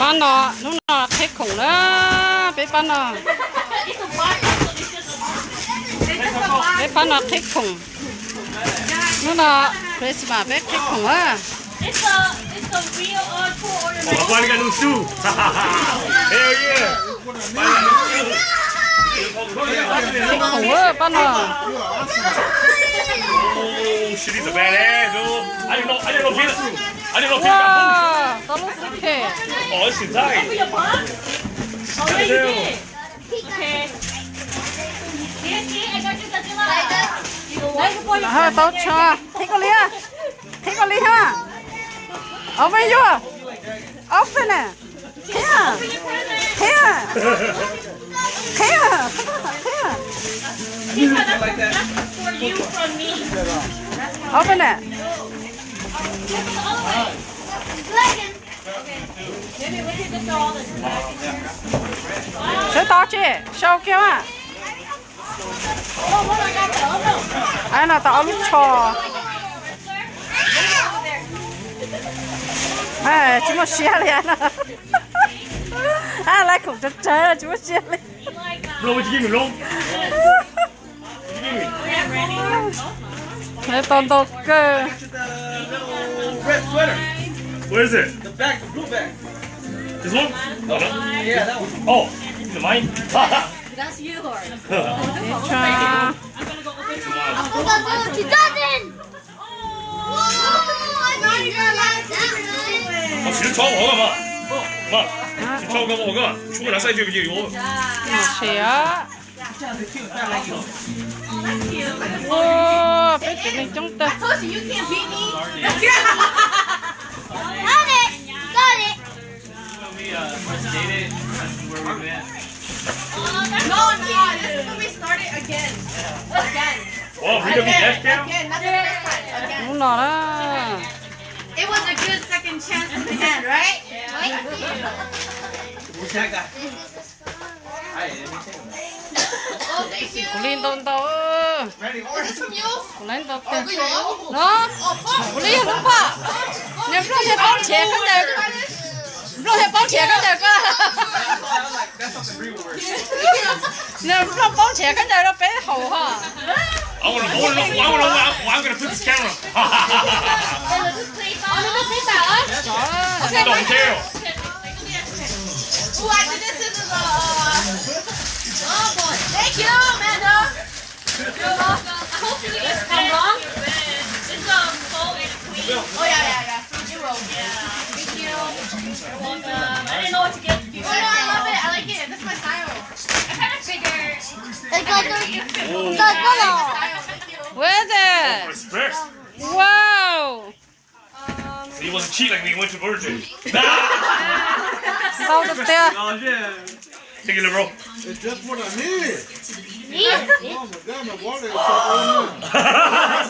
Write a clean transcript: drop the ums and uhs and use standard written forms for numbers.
bán nó thích khủng đó, bé bán nó thích khủng, nó Christmas bé thích khủng á. It's a real tour order. Oh, I got new shoe. Hell yeah. Thích khủng á, bán nó. Oh, shit, he's a badass, dude. I didn't know Peter. Wow, tao lúc xích kì. Oh, this shit tight. For your box? Oh, yeah, you did. Okay. See, I got you Godzilla. Ha, tao cho. Thích con lia. Thích con lia ha. Open chưa? Open nè. Here. Here. Here. Here. That's for you from me. Open nè. Sẽ to chứ? Sao kia mà? Ai nào tao lúc cho. À, chúng nó xé liền à. À, lại khủng trời chúng nó xé liền. Bro, what you give me, bro? What you give me? Thế tôn tô cơ. Red sweater. Where is it? The back, the blue bag. This one? No, no. Yeah, that one. Oh, is it mine? That's yours. Cho. 아, 진짜 저거 먹어, 마. 마. 진짜 저거 먹어. 죽을 나 사이즈 이게 이거. Xé. Wow, bé chị mình chúng ta. Told you can't beat me. Got it. Got it. No, yeah, this is when we started again. Again. 와, 우리가 미 cam? Again, not the first time. Again. Muốn nó đó. It was a good second chance in the end, right? Who's that guy? Hi, let me take him. Oh, thank you. Cô Linh tôn tao. Randy, Is where's this from you? Cô Linh tao. Oh, you? Nó. Oh, fuck. Cô Linh không phải. Nếu không thể bao trẻ cái này. Không thể bao trẻ cái này cơ. That's something real word. Nếu không bao trẻ cái này nó bé hậu ha. I'm gonna flip this camera. Don't tell. Ooh, I think this is oh boy. Thank you, Amanda. You're welcome. Hopefully it's come wrong. It's full and clean. Oh yeah. You will. Yeah. Thank you. You're welcome. I didn't know what to get you. Oh no, I love it. I like it. That's my style. I kind of figured. Where's it? Express. Wow. So he wasn't cheap like we went to Virgin. Sao được chưa? Oh, yeah. Take it, bro. It's just what I need. Oh my God, my water is so cold now.